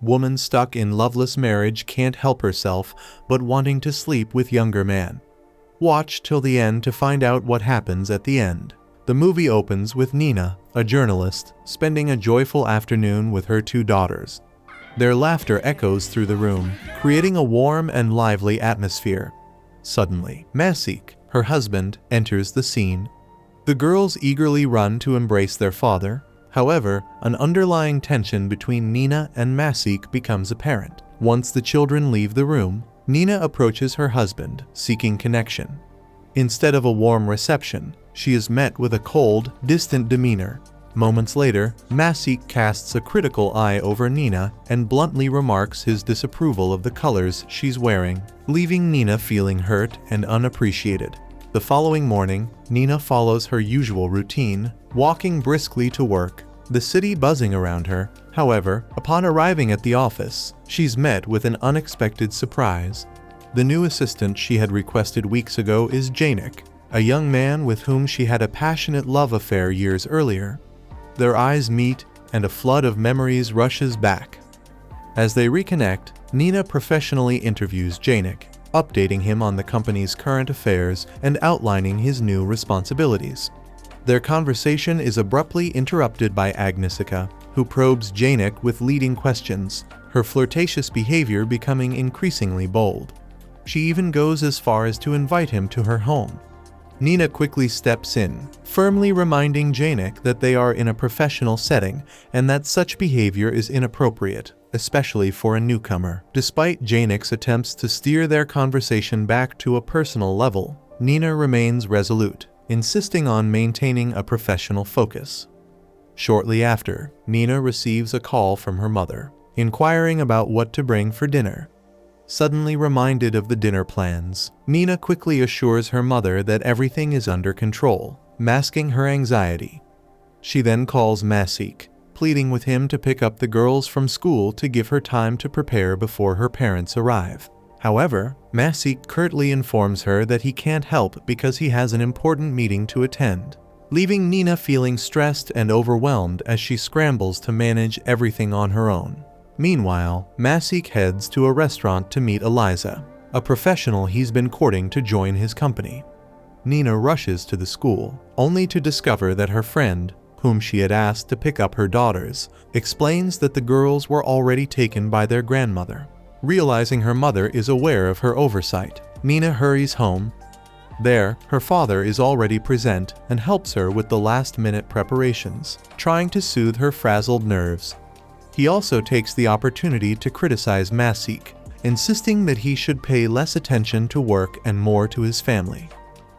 Woman stuck in loveless marriage can't help herself but wanting to sleep with younger man. Watch till the end to find out what happens at the end. The movie opens with Nina, a journalist, spending a joyful afternoon with her 2 daughters. Their laughter echoes through the room, creating a warm and lively atmosphere. Suddenly, Masik, her husband, enters the scene. The girls eagerly run to embrace their father. However, an underlying tension between Nina and Masik becomes apparent. Once the children leave the room, Nina approaches her husband, seeking connection. Instead of a warm reception, she is met with a cold, distant demeanor. Moments later, Masik casts a critical eye over Nina and bluntly remarks his disapproval of the colors she's wearing, leaving Nina feeling hurt and unappreciated. The following morning, Nina follows her usual routine, walking briskly to work, the city buzzing around her. However, upon arriving at the office, she's met with an unexpected surprise. The new assistant she had requested weeks ago is Janik, a young man with whom she had a passionate love affair years earlier. Their eyes meet, and a flood of memories rushes back. As they reconnect, Nina professionally interviews Janik, updating him on the company's current affairs and outlining his new responsibilities. Their conversation is abruptly interrupted by Agnieszka, who probes Janik with leading questions, her flirtatious behavior becoming increasingly bold. She even goes as far as to invite him to her home. Nina quickly steps in, firmly reminding Janik that they are in a professional setting and that such behavior is inappropriate, especially for a newcomer. Despite Janik's attempts to steer their conversation back to a personal level, Nina remains resolute, insisting on maintaining a professional focus. Shortly after, Nina receives a call from her mother, inquiring about what to bring for dinner. Suddenly reminded of the dinner plans, Nina quickly assures her mother that everything is under control, masking her anxiety. She then calls Masik, pleading with him to pick up the girls from school to give her time to prepare before her parents arrive. However, Masik curtly informs her that he can't help because he has an important meeting to attend, leaving Nina feeling stressed and overwhelmed as she scrambles to manage everything on her own. Meanwhile, Masik heads to a restaurant to meet Eliza, a professional he's been courting to join his company. Nina rushes to the school, only to discover that her friend, whom she had asked to pick up her daughters, explains that the girls were already taken by their grandmother. Realizing her mother is aware of her oversight, Nina hurries home. There, her father is already present and helps her with the last-minute preparations, trying to soothe her frazzled nerves. He also takes the opportunity to criticize Masik, insisting that he should pay less attention to work and more to his family.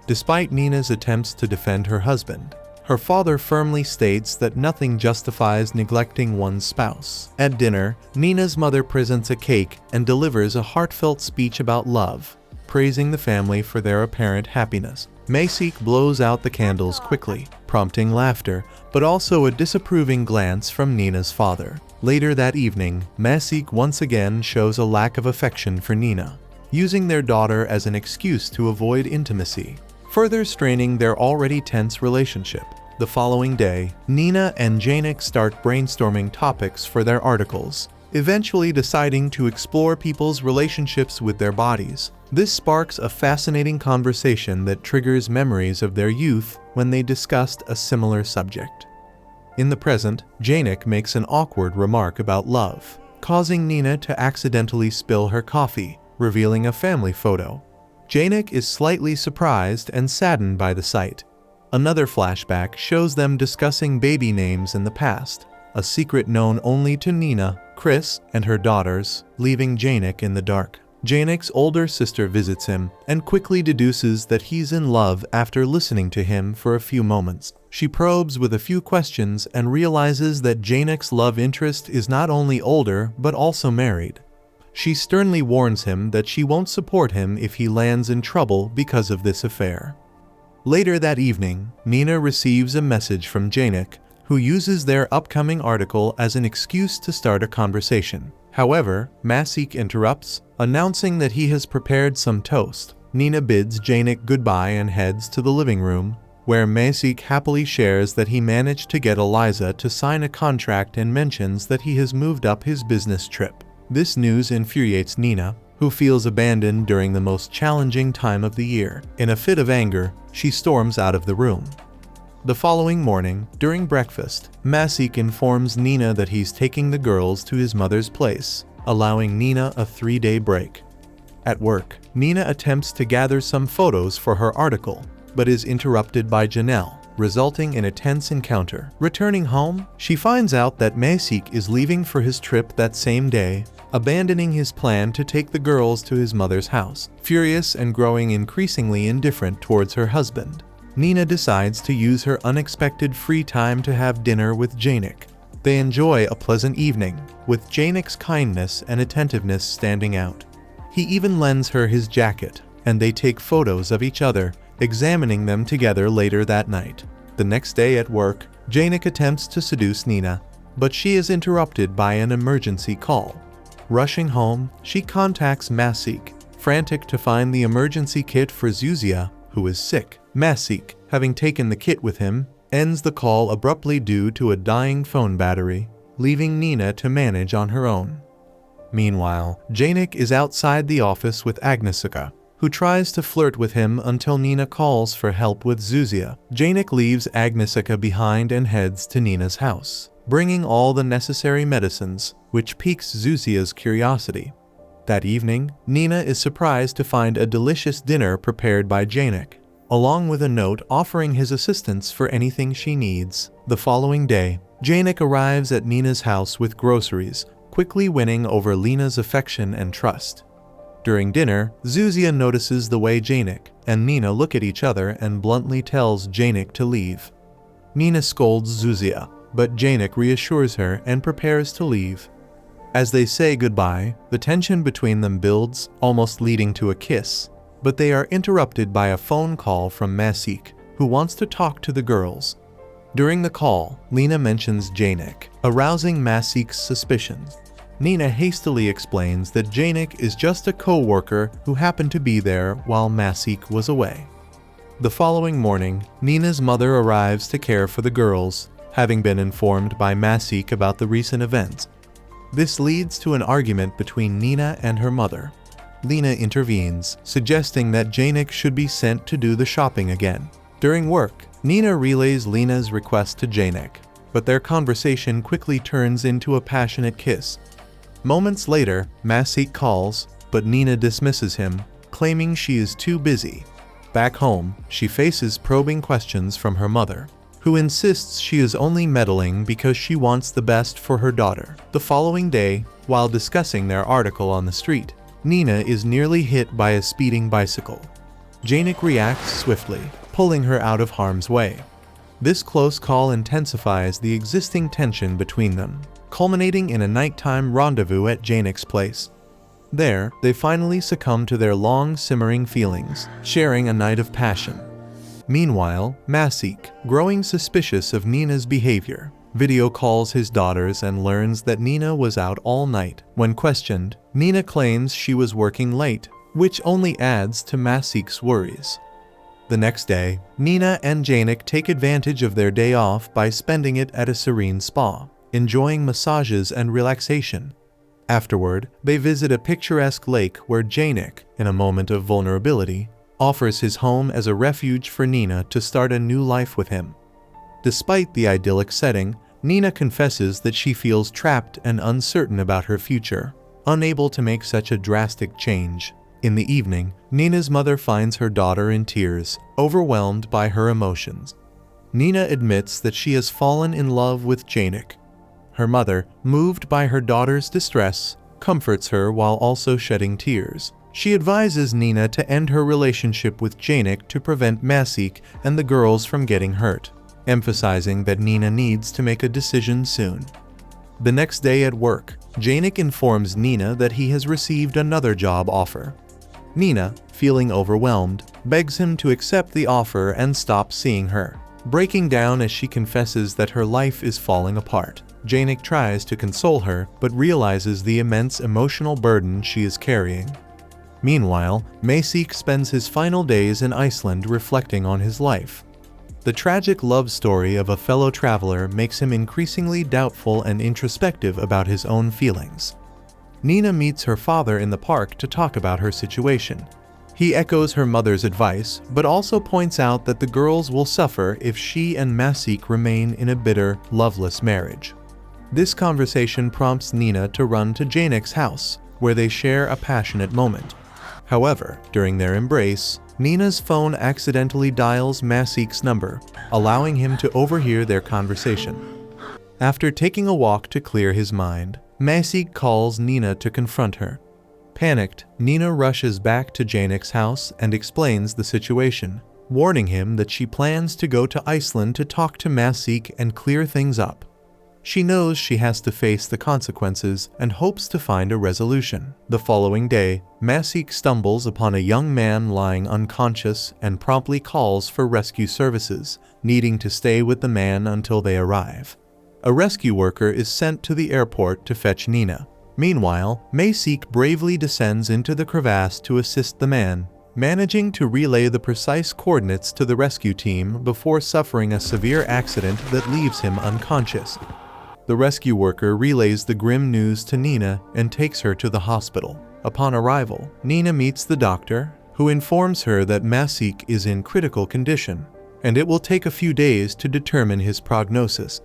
Despite Nina's attempts to defend her husband, her father firmly states that nothing justifies neglecting one's spouse. At dinner, Nina's mother presents a cake and delivers a heartfelt speech about love, praising the family for their apparent happiness. Masik blows out the candles quickly, prompting laughter, but also a disapproving glance from Nina's father. Later that evening, Masik once again shows a lack of affection for Nina, using their daughter as an excuse to avoid intimacy, further straining their already tense relationship. The following day, Nina and Janik start brainstorming topics for their articles, eventually deciding to explore people's relationships with their bodies. This sparks a fascinating conversation that triggers memories of their youth when they discussed a similar subject. In the present, Janik makes an awkward remark about love, causing Nina to accidentally spill her coffee, revealing a family photo. Janik is slightly surprised and saddened by the sight. Another flashback shows them discussing baby names in the past, a secret known only to Nina, Chris, and her daughters, leaving Janik in the dark. Janik's older sister visits him and quickly deduces that he's in love after listening to him for a few moments. She probes with a few questions and realizes that Janik's love interest is not only older but also married. She sternly warns him that she won't support him if he lands in trouble because of this affair. Later that evening, Nina receives a message from Janik, who uses their upcoming article as an excuse to start a conversation. However, Masik interrupts, announcing that he has prepared some toast. Nina bids Janik goodbye and heads to the living room, where Masik happily shares that he managed to get Eliza to sign a contract and mentions that he has moved up his business trip. This news infuriates Nina, who feels abandoned during the most challenging time of the year. In a fit of anger, she storms out of the room. The following morning, during breakfast, Masik informs Nina that he's taking the girls to his mother's place, allowing Nina a 3-day break. At work, Nina attempts to gather some photos for her article, but is interrupted by Janelle, resulting in a tense encounter. Returning home, she finds out that Masik is leaving for his trip that same day, abandoning his plan to take the girls to his mother's house. Furious and growing increasingly indifferent towards her husband, Nina decides to use her unexpected free time to have dinner with Janik. They enjoy a pleasant evening, with Janik's kindness and attentiveness standing out. He even lends her his jacket, and they take photos of each other, examining them together later that night. The next day at work, Janik attempts to seduce Nina, but she is interrupted by an emergency call. Rushing home, she contacts Masik, frantic to find the emergency kit for Zuzia, who is sick. Masik, having taken the kit with him, ends the call abruptly due to a dying phone battery, leaving Nina to manage on her own. Meanwhile, Janik is outside the office with Agnieszka, who tries to flirt with him until Nina calls for help with Zuzia. Janik leaves Agnieszka behind and heads to Nina's house, bringing all the necessary medicines, which piques Zuzia's curiosity. That evening, Nina is surprised to find a delicious dinner prepared by Janik, along with a note offering his assistance for anything she needs. The following day, Janik arrives at Nina's house with groceries, quickly winning over Lena's affection and trust. During dinner, Zuzia notices the way Janik and Nina look at each other and bluntly tells Janik to leave. Nina scolds Zuzia, but Janik reassures her and prepares to leave. As they say goodbye, the tension between them builds, almost leading to a kiss, but they are interrupted by a phone call from Masik, who wants to talk to the girls. During the call, Lena mentions Janik, arousing Masik's suspicions. Nina hastily explains that Janik is just a co-worker who happened to be there while Masik was away. The following morning, Nina's mother arrives to care for the girls, having been informed by Masik about the recent events. This leads to an argument between Nina and her mother. Lena intervenes, suggesting that Janik should be sent to do the shopping again. During work, Nina relays Lena's request to Janik, but their conversation quickly turns into a passionate kiss. Moments later, Masik calls, but Nina dismisses him, claiming she is too busy. Back home, she faces probing questions from her mother, who insists she is only meddling because she wants the best for her daughter. The following day, while discussing their article on the street, Nina is nearly hit by a speeding bicycle. Janik reacts swiftly, pulling her out of harm's way. This close call intensifies the existing tension between them, culminating in a nighttime rendezvous at Janik's place. There, they finally succumb to their long simmering feelings, sharing a night of passion. Meanwhile, Masik, growing suspicious of Nina's behavior, video calls his daughters and learns that Nina was out all night. When questioned, Nina claims she was working late, which only adds to Masik's worries. The next day, Nina and Janik take advantage of their day off by spending it at a serene spa, enjoying massages and relaxation. Afterward, they visit a picturesque lake where Janik, in a moment of vulnerability, offers his home as a refuge for Nina to start a new life with him. Despite the idyllic setting, Nina confesses that she feels trapped and uncertain about her future, unable to make such a drastic change. In the evening, Nina's mother finds her daughter in tears, overwhelmed by her emotions. Nina admits that she has fallen in love with Janik. Her mother, moved by her daughter's distress, comforts her while also shedding tears. She advises Nina to end her relationship with Janik to prevent Masik and the girls from getting hurt, emphasizing that Nina needs to make a decision soon. The next day at work, Janik informs Nina that he has received another job offer. Nina, feeling overwhelmed, begs him to accept the offer and stop seeing her, breaking down as she confesses that her life is falling apart. Janik tries to console her, but realizes the immense emotional burden she is carrying. Meanwhile, Masik spends his final days in Iceland reflecting on his life. The tragic love story of a fellow traveler makes him increasingly doubtful and introspective about his own feelings. Nina meets her father in the park to talk about her situation. He echoes her mother's advice, but also points out that the girls will suffer if she and Masik remain in a bitter, loveless marriage. This conversation prompts Nina to run to Janek's house, where they share a passionate moment. However, during their embrace, Nina's phone accidentally dials Masik's number, allowing him to overhear their conversation. After taking a walk to clear his mind, Masik calls Nina to confront her. Panicked, Nina rushes back to Janek's house and explains the situation, warning him that she plans to go to Iceland to talk to Masik and clear things up. She knows she has to face the consequences and hopes to find a resolution. The following day, Masik stumbles upon a young man lying unconscious and promptly calls for rescue services, needing to stay with the man until they arrive. A rescue worker is sent to the airport to fetch Nina. Meanwhile, Masik bravely descends into the crevasse to assist the man, managing to relay the precise coordinates to the rescue team before suffering a severe accident that leaves him unconscious. The rescue worker relays the grim news to Nina and takes her to the hospital. Upon arrival, Nina meets the doctor, who informs her that Masik is in critical condition, and it will take a few days to determine his prognosis.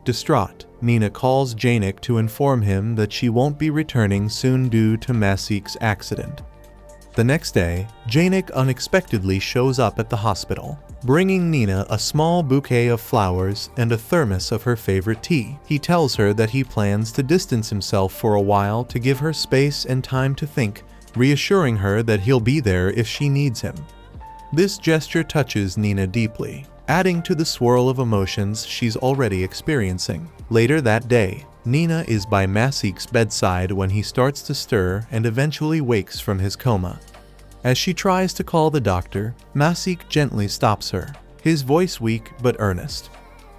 Distraught, Nina calls Janek to inform him that she won't be returning soon due to Masik's accident. The next day, Janek unexpectedly shows up at the hospital, bringing Nina a small bouquet of flowers and a thermos of her favorite tea. He tells her that he plans to distance himself for a while to give her space and time to think, reassuring her that he'll be there if she needs him. This gesture touches Nina deeply, adding to the swirl of emotions she's already experiencing. Later that day, Nina is by Masik's bedside when he starts to stir and eventually wakes from his coma. As she tries to call the doctor, Masik gently stops her, his voice weak but earnest.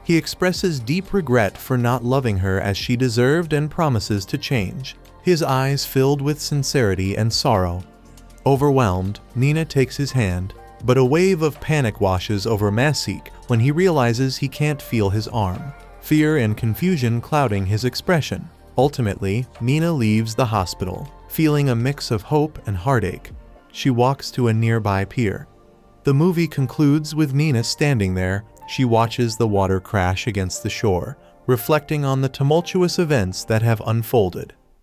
He expresses deep regret for not loving her as she deserved and promises to change, his eyes filled with sincerity and sorrow. Overwhelmed, Nina takes his hand, but a wave of panic washes over Masik when he realizes he can't feel his arm, fear and confusion clouding his expression. Ultimately, Nina leaves the hospital, feeling a mix of hope and heartache. She walks to a nearby pier. The movie concludes with Nina standing there. She watches the water crash against the shore, reflecting on the tumultuous events that have unfolded.